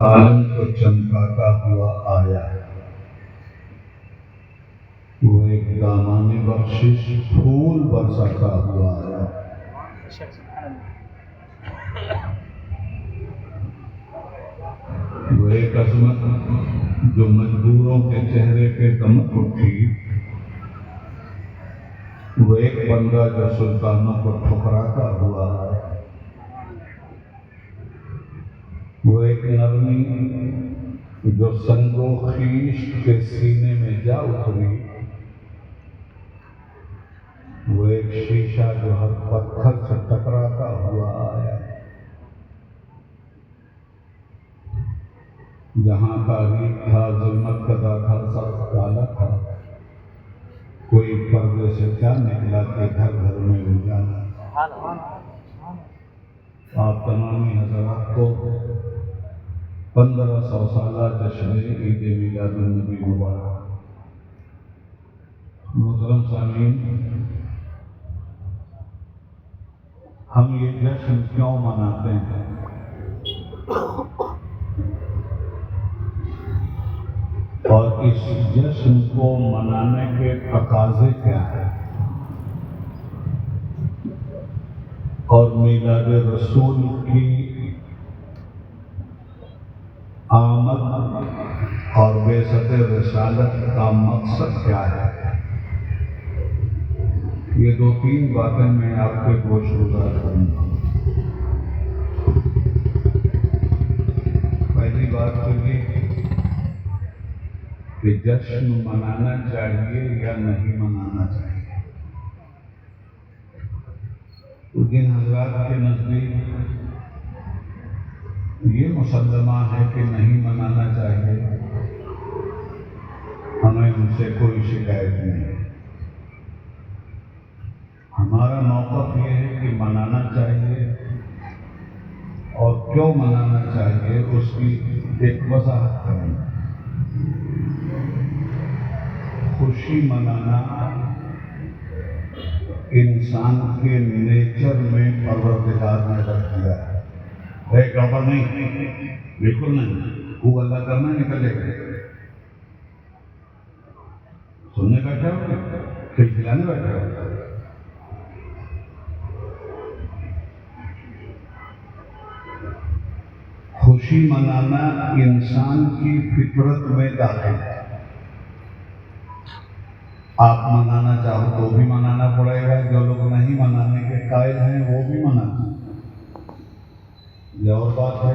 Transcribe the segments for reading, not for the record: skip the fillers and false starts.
عالم کو چمکاتا ہوا آیا، وہ ایک دامان بخشش پھول برساتا ہوا آیا۔ وہ ایک عظمت جو مجبوروں کے چہرے پہ دمک اٹھی، وہ ایک بندہ جو سلطانوں کو ٹھکراتا ہوا آیا، وہ ایک نرمی جو سنگ و خیش کے سینے میں جا اتری، وہ ایک شیشہ جو ہر پتھر سے ٹکراتا ہوا آیا۔ جہاں تاریخ تھا، ظلمت کدا تھا، سب کالا تھا، کوئی پردے سے کیا نکلا کہ گھر گھر میں اجالا۔ آپ تمامی حضرات کو 1500 سالہ جشن عید میلاد النبی مبارک۔ محترم سامعین، ہم یہ جشن کیوں مناتے ہیں؟ اور اس جشن کو منانے کے تقاضے کیا ہیں؟ اور میلاد رسول کی آمد اور بعثت رسالت کا مقصد کیا ہے؟ یہ 2-3 باتیں میں آپ کے گوش گزار کروں گا۔ پہلی بات تو یہ کہ جشن منانا چاہیے یا نہیں منانا چاہیے۔ جن حضرات کے نزدیک یہ مسلمہ ہے کہ نہیں منانا چاہیے، ہمیں ان سے کوئی شکایت نہیں ہے۔ ہمارا موقف یہ ہے کہ منانا چاہیے، اور کیوں منانا چاہیے اس کی ایک وضاحت کریں۔ خوشی منانا انسان کے نیچر میں پروردگار نے رکھ دیا ہے۔ گڑبڑ نہیں، بالکل نہیں، خوب اللہ کرنا نکلے گا۔ سننے بیٹھے ہو کہ کھلانے بیٹھے ہو؟ خوشی منانا انسان کی فطرت میں داخل ہے۔ آپ منانا چاہو تو بھی منانا پڑے گا، جو لوگ نہیں منانے کے قائل ہیں وہ بھی منانا۔ یہ اور بات ہے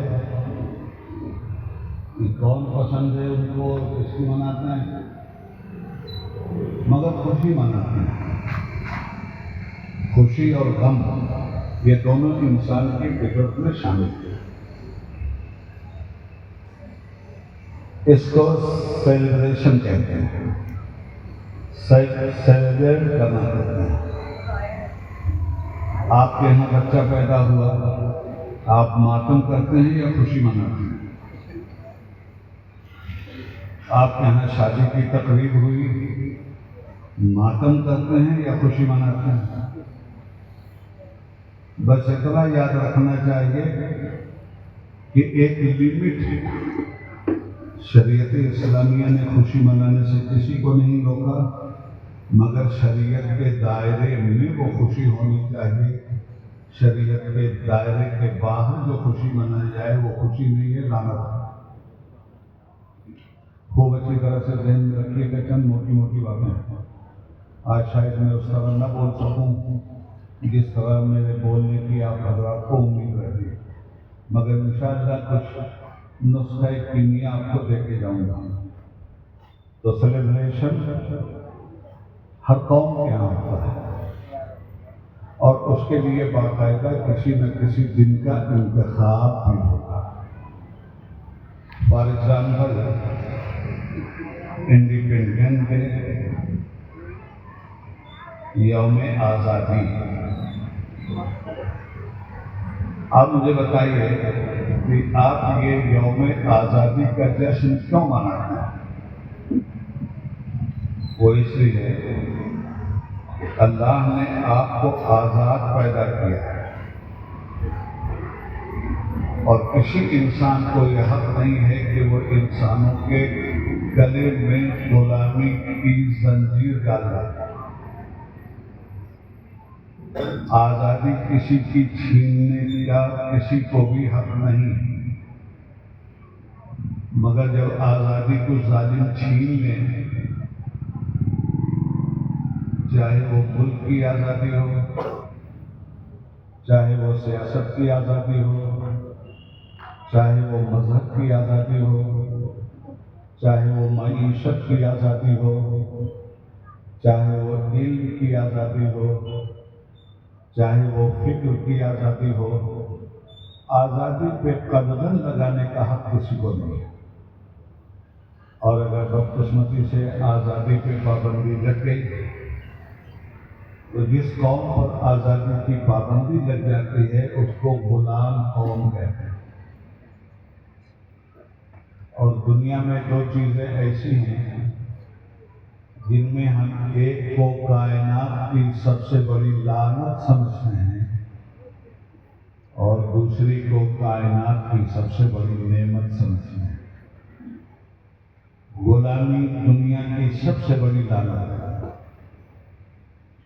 کہ کون پسند ہے ان کو کس کی مناتے ہیں، مگر خوشی مناتے ہیں۔ خوشی اور غم یہ دونوں انسان کی فطرت میں شامل ہیں۔ اس کو سیلیبریشن کہتے ہیں، سیلیبریٹ کرنا کہتے ہیں۔ آپ کے یہاں بچہ پیدا ہوا، آپ ماتم کرتے ہیں یا خوشی مناتے ہیں؟ آپ کے یہاں شادی کی تقریب ہوئی، ماتم کرتے ہیں یا خوشی مناتے ہیں؟ بس اتنا یاد رکھنا چاہیے کہ ایک لمٹ ہے۔ شریعت اسلامیہ نے خوشی منانے سے کسی کو نہیں روکا، مگر شریعت کے دائرے میں وہ خوشی ہونی چاہیے۔ شریعت کے دائرے کے باہر جو خوشی منائی جائے وہ خوشی نہیں ہے، لعنت ہے۔ خوب اچھی طرح سے ذہن میں رکھیے کہ چند موٹی موٹی باتیں ہیں۔ آج شاید میں اس طرح نہ بول سکوں جس طرح میرے بولنے کی آپ حضرات کو امید رہتی ہے، مگر انشاءاللہ کچھ نسخہ کیمیا آپ کو دے کے جاؤں گا۔ تو سیلیبریشن ہر قوم کے یہاں ہوتا ہے، اور اس کے لیے باقاعدہ کسی نہ کسی دن کا انتخاب بھی ہوتا ہے۔ فار ایگزامپل انڈیپینڈنس ڈے، یوم آزادی۔ آپ مجھے بتائیے کہ آپ یہ یوم آزادی کا جشن کیوں مناتے ہیں؟ وہ اس لیے کہ اللہ نے آپ کو آزاد پیدا کیا ہے، اور کسی انسان کو یہ حق نہیں ہے کہ وہ انسانوں کے گلے میں غلامی کی زنجیر ڈال دے۔ آزادی کسی کی چھیننے کا کسی کو بھی حق نہیں، مگر جب آزادی کو ظالم چھین لیں، چاہے وہ ملک کی آزادی ہو، چاہے وہ سیاست کی آزادی ہو، چاہے وہ مذہب کی آزادی ہو، چاہے وہ معیشت کی آزادی ہو، چاہے وہ علم کی آزادی ہو، چاہے وہ فکر کی آزادی ہو، آزادی پہ قدغن لگانے کا حق کسی کو نہیں ہے۔ اور اگر بدقسمتی سے آزادی پہ پابندی لگ گئی تو جس قوم پر آزادی کی پابندی لگ جاتی ہے اس کو غلام قوم کہتے ہیں۔ اور دنیا میں دو چیزیں ایسی ہیں جن میں ہم ایک کو کائنات کی سب سے بڑی لعنت سمجھتے ہیں اور دوسری کو کائنات کی سب سے بڑی نعمت سمجھتے ہیں۔ غلامی دنیا کی سب سے بڑی لعنت ہے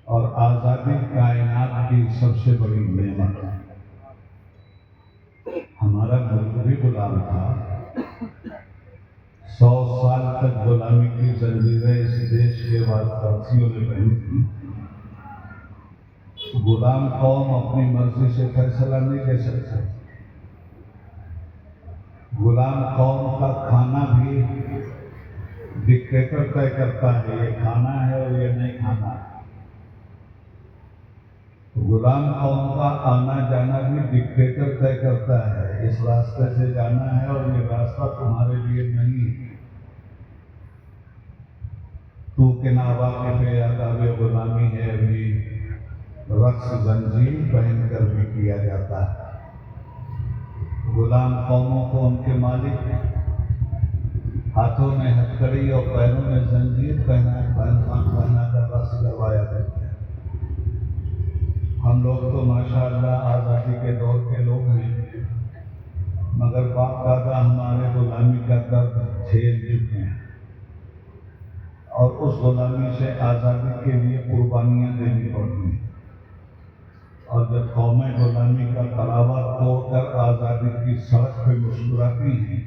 اور آزادی کائنات کی سب سے بڑی نعمت ہے۔ ہمارا ملک بھی غلام تھا، 100 سال تک غلامی کی زنجیریں اس دیش کے وارثیوں نے پہنی تھی۔ غلام قوم اپنی مرضی سے فیصلہ نہیں لے سکتے۔ غلام قوم کا کھانا بھی ڈکٹیٹر طے کرتا ہے، یہ کھانا ہے اور یہ نہیں کھانا ہے۔ غلام قوم کا آنا جانا بھی ڈکٹیٹر طے کرتا ہے، اس راستے سے جانا ہے اور یہ راستہ تمہارے لیے نہیں ہے۔ تو کے ناواقف آداب غلامی ہے، ابھی رقص زنجیر پہن کر بھی کیا جاتا ہے۔ غلام قوموں کو ان کے مالک ہاتھوں میں ہتھکڑی اور پیروں میں زنجیر پہنا کر رقص کروایا کرتے ہیں۔ ہم لوگ تو ماشاءاللہ آزادی کے دور کے لوگ ہیں، مگر باپ دادا ہمارے غلامی کا درد جھیل چکے ہیں اور اس غلامی سے آزادی کے لیے قربانیاں دینی پڑتی ہیں۔ اور جب قومیں غلامی کا تلاوہ توڑ کر آزادی کی سڑک پہ مسکراتی ہیں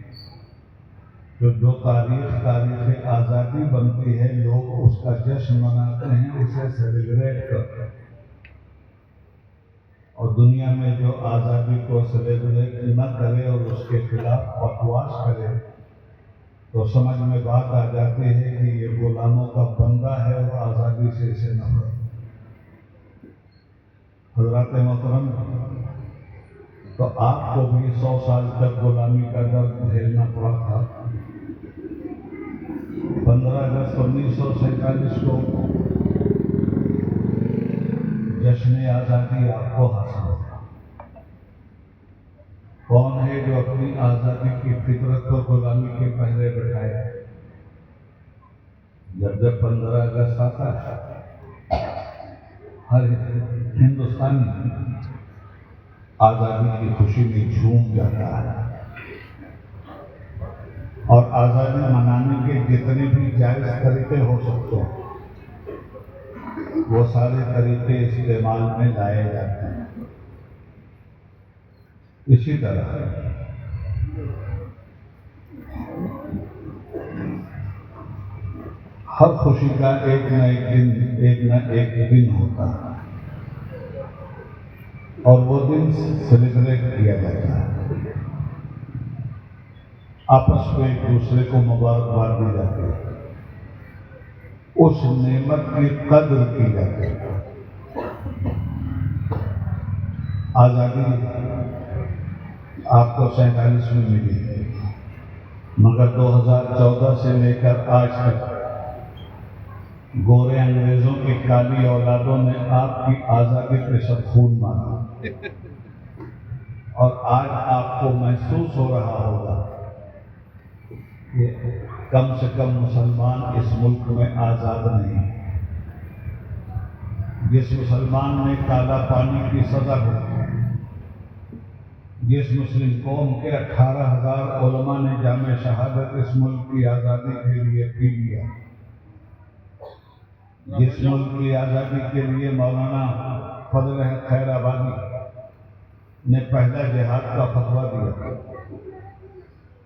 تو جو تاریخ آزادی بنتی ہے، لوگ اس کا جشن مناتے ہیں، اسے سیلیبریٹ کرتے ہیں۔ اور دنیا میں جو آزادی کو سیلیبریٹ نہ کرے اور اس کے خلاف بکواس کرے تو سمجھ میں بات آ جاتی ہے کہ یہ غلاموں کا بندہ ہے اور آزادی سے اسے نفرت۔ حضرات محترم، تو آپ کو بھی 100 سال تک غلامی کا درد جھیلنا پڑا تھا۔ 15 اگست 1947 کو جشن آزادی آپ کو حاصل ہوگا۔ کون ہے جو اپنی آزادی کی فطرت کو غلامی کے پہلے بٹھائے؟ جب 15 اگست آتا ہے، ہر ہندوستانی آزادی کی خوشی میں جھوم جاتا ہے اور آزادی منانے کے جتنے بھی جائز طریقے ہو سکتے ہیں وہ سارے طریقے استعمال میں لائے جاتے ہیں۔ اسی طرح ہر خوشی کا ایک نہ ایک دن ہوتا ہے اور وہ دن سیلیبریٹ کیا جاتا ہے، آپس میں ایک دوسرے کو مبارکباد دی جاتی ہے، اس نعمت کی قدر کی جاتی ہے۔ آزادی آپ کو 47 میں ملی، مگر 2014 سے لے کر آج تک گورے انگریزوں کی کالی اولادوں نے آپ کی آزادی پہ سب خون مارا اور آج آپ کو محسوس ہو رہا ہوگا کہ کم سے کم مسلمان اس ملک میں آزاد نہیں۔ جس مسلمان نے کالا پانی کی سزا ہوئی، جس مسلم قوم کے 18,000 علماء نے جامع شہادت اس ملک کی آزادی کے لیے پی لیا، جس ملک کی آزادی کے لیے مولانا فضل احمد خیر آبادی نے پہلا جہاد کا فتویٰ دیا،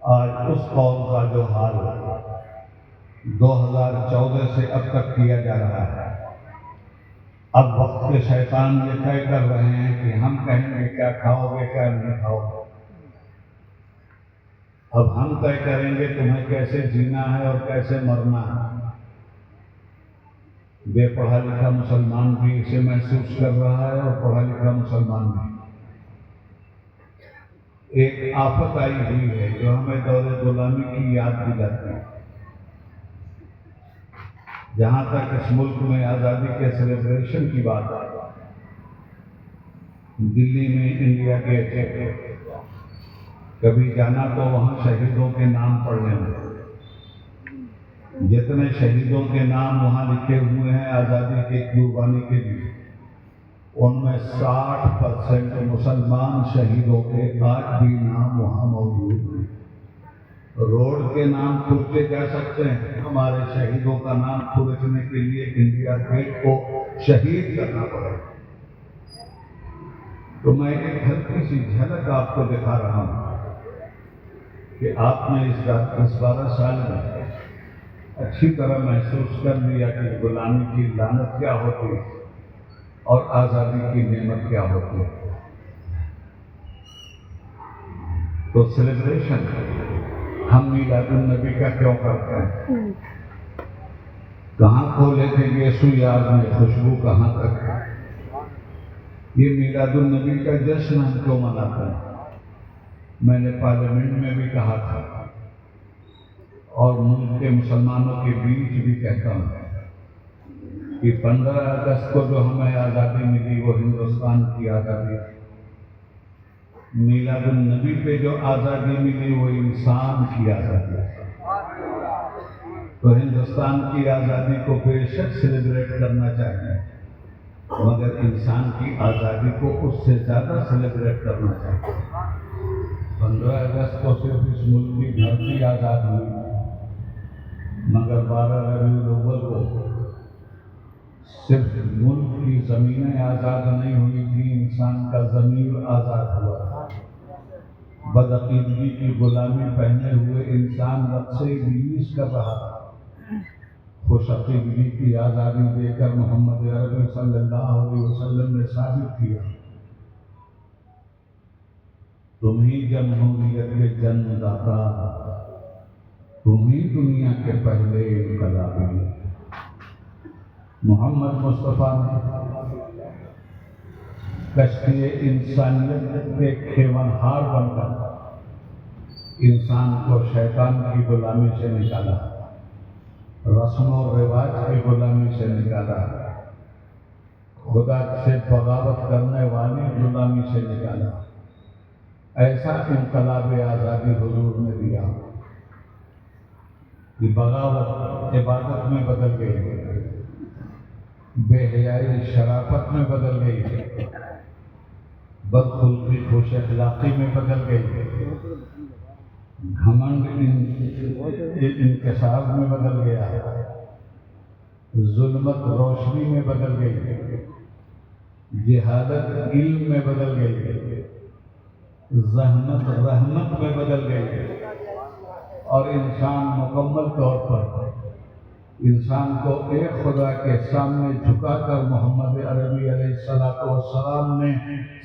آج اس قوم کا جو حال 2014 سے اب تک کیا جا رہا ہے، اب وقت کے شیطان یہ طے کر رہے ہیں کہ ہم کہیں گے کیا کھاؤ گے کیا نہیں کھاؤ گے، اب ہم طے کریں گے تمہیں کیسے جینا ہے اور کیسے مرنا ہے۔ بے پڑھا لکھا مسلمان بھی اسے محسوس کر رہا ہے اور پڑھا لکھا مسلمان بھی۔ ایک آفت آئی ہوئی ہے جو ہمیں دور غلامی کی یاد دلاتی ہے۔ جہاں تک اس ملک میں آزادی کے سیلیبریشن کی بات آئی، دلی میں انڈیا گیٹ کبھی جانا تو وہاں شہیدوں کے نام پڑھنے میں، جتنے شہیدوں کے نام وہاں لکھے ہوئے ہیں آزادی کی قربانی کے لیے، ان میں 60% مسلمان شہیدوں کے آج بھی نام وہاں موجود ہیں۔ روڈ کے نام کھرچے جا سکتے ہیں، ہمارے شہیدوں کا نام کھرچنے کے لیے انڈیا گیٹ کو شہید کرنا پڑے۔ تو میں ایک ہلکی سی جھلک آپ کو دکھا رہا ہوں کہ آپ نے اس 10-12 سال میں اچھی طرح محسوس کر لیا کہ غلامی کی لعنت کیا ہوتی ہے اور آزادی کی نعمت کیا ہوتی ہے۔ تو سیلیبریشن ہم میلاد النبی کا کیوں کرتے ہیں؟ کہاں کھولے تھے یسوع یاد میں خوشبو کہاں تک ہے؟ یہ میلاد النبی کا جشن ہم کیوں مناتے ہیں؟ میں نے پارلیمنٹ میں بھی کہا تھا اور ملک کے مسلمانوں کے بیچ بھی کہتا ہوں کہ 15 اگست کو جو ہمیں آزادی ملی وہ ہندوستان کی آزادی تھی۔ میلاد النبی پہ جو آزادی ملی وہ انسان کی آزادی ہے۔ تو ہندوستان کی آزادی کو بے شک سیلیبریٹ کرنا چاہیے، مگر انسان کی آزادی کو اس سے زیادہ سیلیبریٹ کرنا چاہیے۔ 15 اگست کو صرف اس ملک کی دھرتی آزاد ہوئی، مگر 12 ربیع الاول کو صرف ملک کی زمینیں آزاد نہیں ہوئی تھی، انسان کا ضمیر آزاد ہوا۔ بدعقیدگی کی غلامی پہنے ہوئے انسان رقص ابلیس کر رہا تھا، خوش عقیدگی کی آزادی دے کر محمد عربی صلی اللہ علیہ وسلم نے ثابت کیا تم ہی جمہوریت کے جنم داتا، تم ہی دنیا کے پہلے انقلابی۔ محمد مصطفیٰ نے کشتی انسانیت کے کھیونہار بن کر انسان کو شیطان کی غلامی سے نکالا، رسم و رواج کی غلامی سے نکالا، خدا سے بغاوت کرنے والی غلامی سے نکالا۔ ایسا انقلاب آزادی حضور نے دیا کہ بغاوت عبادت میں بدل گئی، بے حیائی شرافت میں بدل گئی، بدخلقی خوش اخلاقی میں بدل گئی، گھمنڈ انکسار میں بدل گیا، ظلمت روشنی میں بدل گئی، جہالت علم میں بدل گئی، زحمت رحمت میں بدل گئی، اور انسان مکمل طور پر انسان کو ایک خدا کے سامنے جھکا کر محمد عربی علیہ السلام نے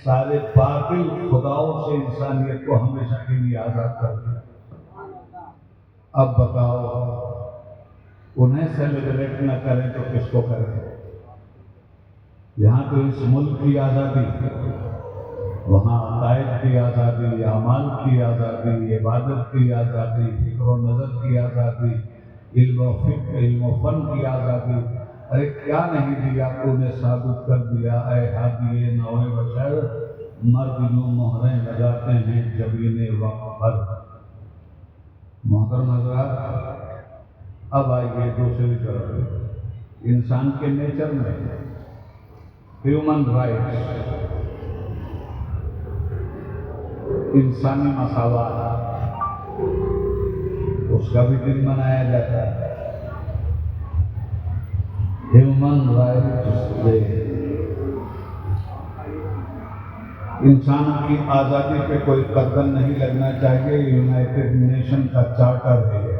سارے باطل خداؤں سے انسانیت کو ہمیشہ کے لیے آزاد کر دیا۔ اب بتاؤ انہیں سیلیبریٹ نہ کریں تو کس کو کریں؟ یہاں تو اس ملک کی آزادی، وہاں عقائد کی آزادی، اعمال کی آزادی، عبادت کی آزادی، فکر و نظر کی آزادی، علم و فکر، علم و فن کی آزادی۔ ارے کیا نہیں دیا تو نے ثابت کر دیا اے ہادی نوع بشر، مرد یوں مہریں لگاتے ہیں جبین وقت پر۔ محترم حضرات، اب آئیے دوسری طرف انسان کے نیچر میں ہیومن رائٹس۔ انسانی مساوات، اس کا بھی دن منایا جاتا ہے، ہیومن رائٹس ڈے۔ انسانوں کی آزادی پہ کوئی قدم نہیں لگنا چاہیے، یونائٹڈ نیشن کا چارٹر ہے۔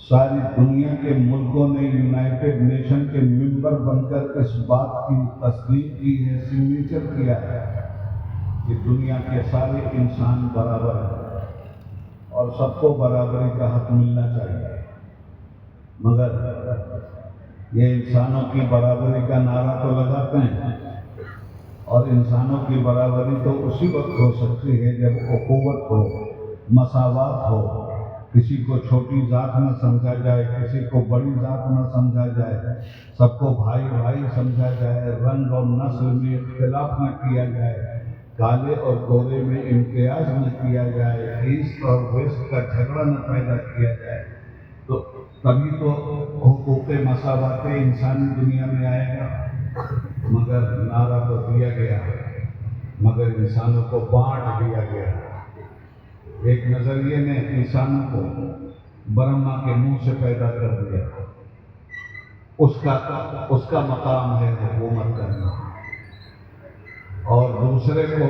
ساری دنیا کے ملکوں نے یونائٹڈ نیشن کے ممبر بن کر اس بات کی تصدیق کی ہے، سگنیچر کیا ہے کہ دنیا کے سارے انسان برابر ہیں اور سب کو برابری کا حق ملنا چاہیے۔ مگر یہ انسانوں کی برابری کا نعرہ تو لگاتے ہیں، اور انسانوں کی برابری تو اسی وقت ہو سکتی ہے جب اخوت ہو، مساوات ہو، کسی کو چھوٹی ذات نہ سمجھا جائے، کسی کو بڑی ذات نہ سمجھا جائے، سب کو بھائی بھائی سمجھا جائے، رنگ اور نسل میں اختلاف نہ کیا جائے، کالے اور گورے میں امتیاز نہ کیا جائے، ایسٹ اور ویسٹ کا جھگڑا نہ پیدا کیا جائے، تو تبھی تو حقوق مساوات انسانی دنیا میں آئے گا۔ مگر نعرہ تو دیا گیا، مگر انسانوں کو بانٹ دیا گیا۔ ایک نظریے نے انسانوں کو برہما کے منہ سے پیدا کر دیا، اس کا مقام ہے حکومت کرنا، اور دوسرے کو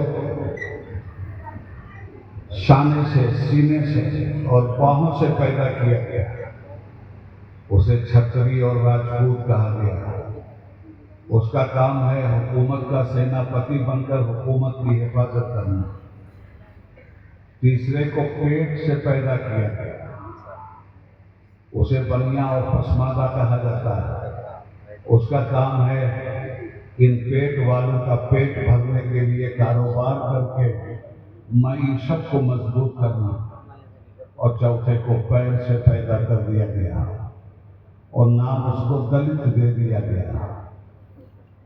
شانے سے، سینے سے اور باہوں سے پیدا کیا گیا، اسے چھتری اور راجپوت کہا گیا۔ اس کا کام ہے حکومت کا سیناپتی بن کر حکومت کی حفاظت کرنا۔ تیسرے کو پیٹ سے پیدا کیا گیا، اسے بنیا اور پسماندہ کہا جاتا ہے۔ اس کا کام ہے ان پیٹ والوں کا پیٹ بھرنے کے لیے کاروبار کر کے معیشت کو مضبوط کرنا۔ اور چوتھے کو پیر سے پیدا کر دیا گیا اور نام اس کو دلت دے دیا گیا،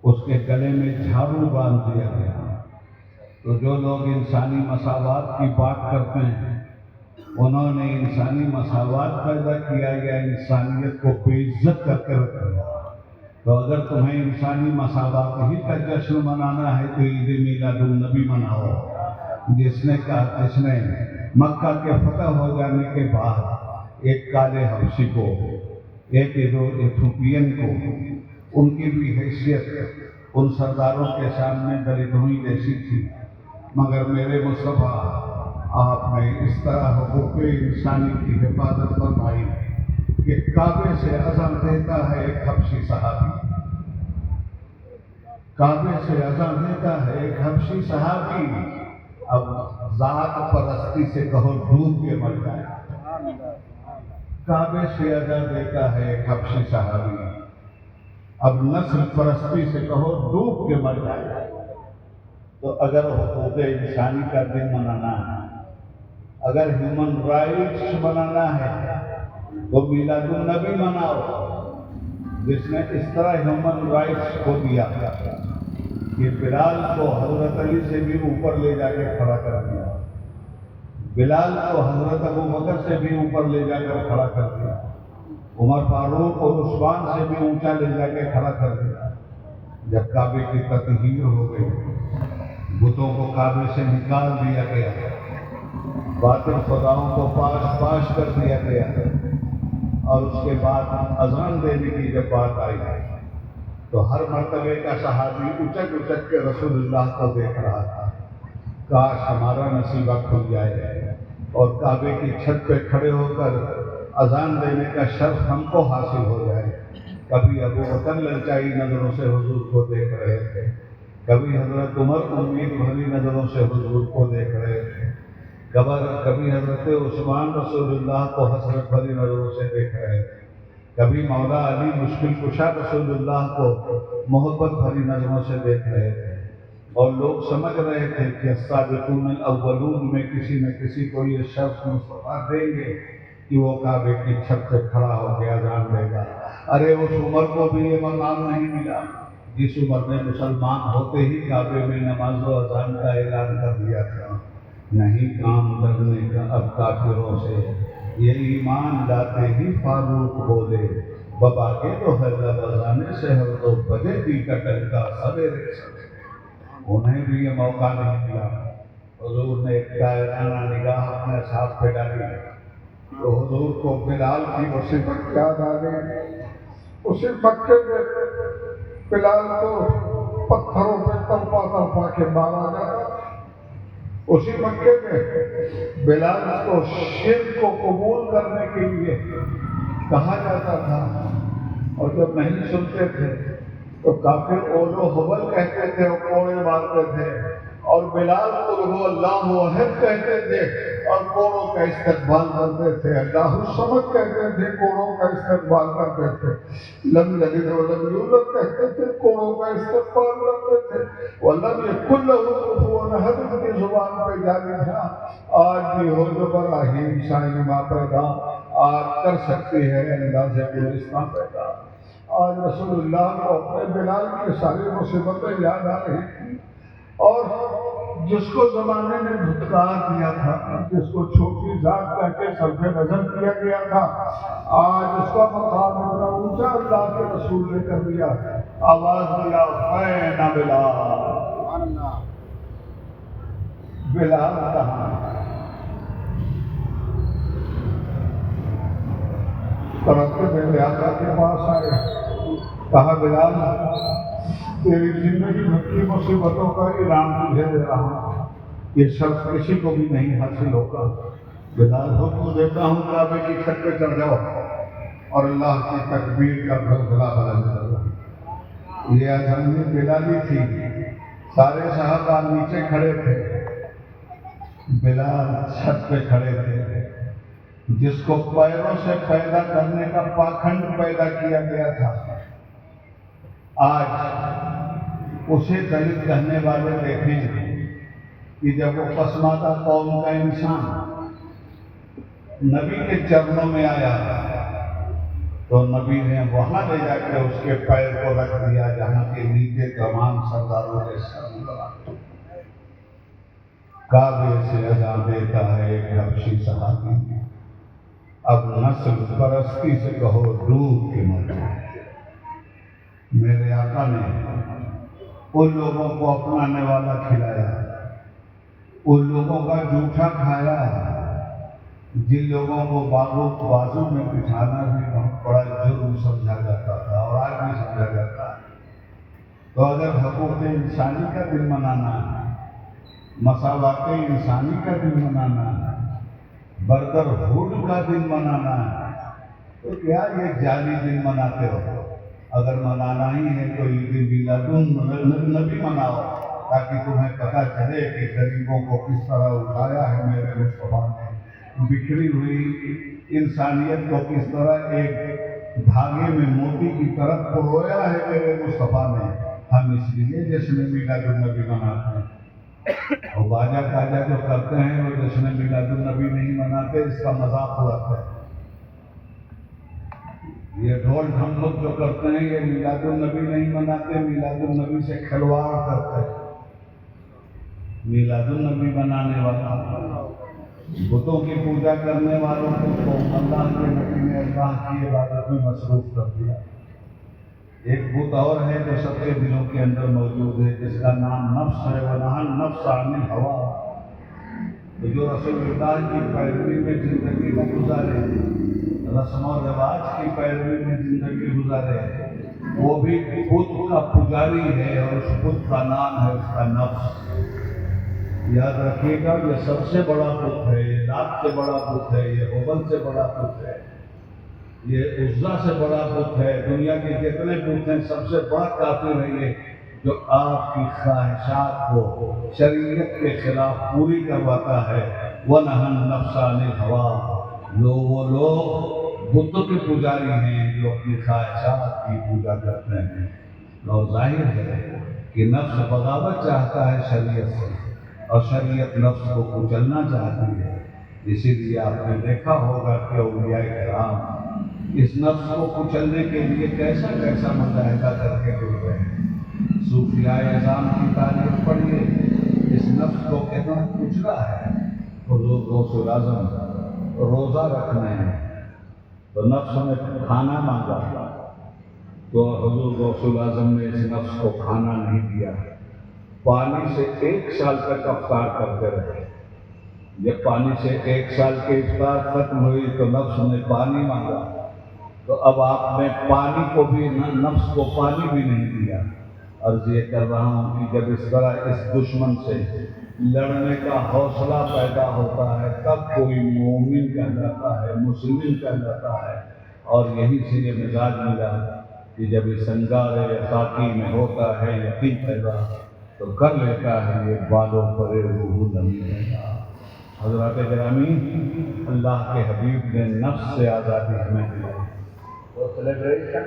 اس کے گلے میں جھاڑو باندھ دیا گیا۔ تو جو لوگ انسانی مساوات کی بات کرتے ہیں، انہوں نے انسانی مساوات پیدا کیا یا انسانیت کو بے عزت کر کے رکھ دیا۔ تو اگر تمہیں انسانی مساوات ہی کا جشن منانا ہے تو عید میلاد النبی مناؤ، جس نے مکہ کے فتح ہو جانے کے بعد ایک کالے حبشی کو، ایک ایتھوپین کو، ان کی بھی حیثیت ان سرداروں کے سامنے دلت ہوئی جیسی تھی، مگر میرے مصطفیٰ آپ نے اس طرح حقوق انسانی کی حفاظت فرمائی کہ کعبے سے اذان دیتا ہے ایک حبشی صحابی، کعبے سے اذان دیتا ہے ایک حبشی صحابی، اب ذات پرستی سے کہو ڈوب کے مر جائے۔ کعبے سے اذان دیتا ہے ایک حبشی صحابی، اب نسل پرستی سے کہو ڈوب کے مر جائے۔ تو اگر حقوق انسانی کا دن منانا ہے، اگر ہیومن رائٹس منانا ہے تو میلاد النبی مناؤ، جس نے اس طرح ہیومن رائٹس کو دیا کہ بلال کو حضرت علی سے بھی اوپر لے جا کے کھڑا کر دیا، بلال کو حضرت ابوبکر سے بھی اوپر لے جا کر کھڑا کر دیا، عمر فاروق اور عثمان سے بھی اونچا لے جا کے کھڑا کر دیا۔ جب کعبے کی تطہیر ہو گئی، بتوں کو کعبے سے نکال دیا گیا، باطل خداؤں کو پاش کر دیا گیا، اور اس کے بعد اذان دینے کی جب بات آئی تو ہر مرتبے کا صحابی اچک کے رسول اللہ کو دیکھ رہا تھا، کاش ہمارا نصیبہ کھل جائے اور کعبے کی چھت پہ کھڑے ہو کر اذان دینے کا شرف ہم کو حاصل ہو جائے۔ کبھی ابو بکر للچائی نظروں سے حضور کو دیکھ رہے تھے، کبھی حضرت عمر امید بھری نظروں سے حضور کو دیکھ رہے تھے، کبھی حضرت عثمان رسول اللہ کو حسرت بھری نظروں سے دیکھ رہے تھے، کبھی مولا علی مشکل کشا رسول اللہ کو محبت بھری نظروں سے دیکھ رہے تھے، اور لوگ سمجھ رہے تھے کہ السابقون الاولون میں کسی نہ کسی کو یہ شرف مصطفیٰ دیں گے کہ وہ کعبے کی چھت سے کھڑا ہو کے اذان دے گا۔ ارے اس عمر کو بھی یہ مقام نہیں ملا جس عمر نے مسلمان ہوتے ہی کعبے میں نماز و اذان کا اعلان کر دیا تھا۔ نہیں کام کرنے کا اب کافروں سے، یہ ایمان لاتے ہی فاروق بولے، بابا کے تو حضرت بزانے سے ہر دو بجے دی کا ٹنکا سویرے سویرے۔ انہیں بھی یہ موقع نہیں ملا، حضور نے ایک دائرانہ نگاہ اپنے ساتھ پہ ڈالی تو حضور کو بلال کی مصیبت یاد آ گئی۔ اسی مکے میں بلال کو پتھروں پہ تڑپا کے مارا گیا۔ اسی مکے میں بلال کو شرک کو قبول کرنے کے لیے کہا جاتا تھا، اور جب نہیں سنتے تھے تو کافر اول و حبل کہتے تھے اور کوڑے مارتے تھے، اور بلال قل هو اللہ احد کہتے تھے اور کوڑوں کا استقبال کرتے تھے، اللہ الصمد کہتے تھے، کوڑوں کا استقبال کرتے تھے، لم یلد ولم یولد کہتے تھے، کوڑوں کا استقبال کرتے تھے، ولم یکن له کفوا احد کی زبان پہ جاری تھا۔ آج بھی ہو جو براہیم شاہی ماں پیدا آج کر سکتی ہے انداز گلستان پیدا۔ آج رسول اللہ کو اپنے بلال کی ساری مصیبتیں یاد آ رہی تھی، اور جس کو زمانے نے دھتکار دیا تھا، جس کو چھوٹی ذات کہہ کے سر پہ نظر کیا گیا تھا، آج اس کا مقام اتنا اونچا اللہ کے رسول نے کر دیا، آواز دیا فین بلال، بلال کہاں؟ ترقی میرے آقا کے پاس آئے، کہا بلال تیری زندگی بھر کی مصیبتوں کا انعام تجھے دے رہا ہوں، یہ شرط کسی کو بھی نہیں حاصل ہوگا۔ بلال حکم دیتا ہوں کعبے کی چھت پہ چڑھ جاؤ اور اللہ کی تکبیر کا بلبلہ بلند کرو۔ یہ اجنبی بلالی تھی، سارے صحابہ نیچے کھڑے تھے، بلال چھت پہ کھڑے تھے۔ جس کو پیروں سے پیدا کرنے کا پاکھنڈ پیدا کیا گیا تھا، آج اسے دلت کہنے والے دیکھیں کہ جب وہ پسماندہ قوم کا انسان نبی کے چرنوں میں آیا تو نبی نے وہاں لے جا کے اس کے پیر کو رکھ دیا جہاں کے نیچے تمام سرداروں کے سر لگا۔ کعبے سے اذان دیتا ہے ایک حبشی صحابی، اب نسل پرستی سے کہو ڈوب کے مرو۔ میرے آقا نے ان لوگوں کو اپنانے والا کھلایا، ان لوگوں کا جھوٹا کھایا جن لوگوں کو بازو میں بٹھانا بھی بہت بڑا جرم سمجھا جاتا تھا اور آج بھی سمجھا جاتا ہے۔ تو اگر حقوق انسانی کا دن منانا ہے، مساوات انسانی کا دن منانا ہے، بردرہوڈ کا دن منانا ہے، تو کیا یہ جعلی دن مناتے ہو؟ اگر منانا ہی ہے تو عید میلاد النبی مناؤ تاکہ تمہیں پتہ چلے کہ غریبوں کو کس طرح اٹھایا ہے میرے مصطفیٰ نے، بکھری ہوئی انسانیت کو کس طرح ایک دھاگے میں موتی کی طرف پرویا ہے میرے مصطفیٰ نے۔ ہم اس لیے جشن میلاد النبی مناتے ہیں، اور باجا کاجا جو کرتے ہیں وہ جشن میلاد النبی نہیں مناتے، اس کا مذاق اڑاتے ہیں۔ یہ ڈھول ڈھمک جو کرتے ہیں یہ میلاد النبی نہیں مناتے، میلاد النبی سے کھلواڑ کرتے ہیں۔ میلاد النبی منانے والا بتوں کی پوجا کرنے والوں کو اللہ کے نبی نے اللہ کی عبادت میں مصروف کر دیا۔ ایک بت اور ہے جو سب کے دلوں کے اندر موجود ہے، جس کا نام نفس ہے، وَنَهَا النَّفْسَ عَنِ الْهَوَىٰ، جو رسول اللہ کی پیروی میں زندگی کو گزارے، رسم و رواج کی پیروی میں زندگی گزارے، وہ بھی بت کا پجاری ہے اور اس بت کا نام ہے اس کا نفس۔ یاد رکھیے گا یہ سب سے بڑا بت ہے، یہ لات سے بڑا بت ہے، یہ ہبل سے بڑا بت ہے، یہ عزا سے بڑا بت ہے، دنیا کے جتنے بت ہیں سب سے بڑا کافر ہے یہ، جو آپ کی خواہشات کو شریعت کے خلاف پوری کرواتا ہے۔ وَنَهَا النَّفْسَ عَنِ الْهَوَىٰ، وہ لوگ بتوں کے پجاری ہیں جو اپنی خواہشات کی پوجا کرتے ہیں۔ اور ظاہر ہے کہ نفس بغاوت چاہتا ہے شریعت سے، اور شریعت نفس کو کچلنا چاہتی ہے۔ اسی لیے آپ نے دیکھا ہوگا کہ اولیاء کرام اس نفس کو کچلنے کے لیے کیسا کیسا مجاہدہ کر کے گزرے ہیں۔ صوفیاء اعظام کی تاریخ پڑھیے، اس نفس کو کتنا کچلا ہے۔ حضور غوث الاعظم روزہ رکھنے ہیں تو نفس نے کھانا مانگا تو حضور غوث الاعظم نے اس نفس کو کھانا نہیں دیا، پانی سے 1 سال تک افطار کرتے رہے۔ جب پانی سے 1 سال کی افطار ختم ہوئی تو نفس نے پانی مانگا، تو اب آپ نے پانی کو بھی، نفس کو پانی بھی نہیں دیا۔ عرض یہ کر رہا ہوں کہ جب اس طرح اس دشمن سے لڑنے کا حوصلہ پیدا ہوتا ہے تب کوئی مومن کہلاتا ہے، مسلم کہلاتا ہے۔ اور یہی سے یہ مزاج ملا کہ جب اس انگار خاکی میں ہوتا ہے یقین پیدا تو کر لیتا ہے یہ بالوں پرے روح نمی پیدا۔ حضرات گرامی، اللہ کے حبیب نے نفس سے آزادی ہمیں دی۔ وہ سیلیبریشن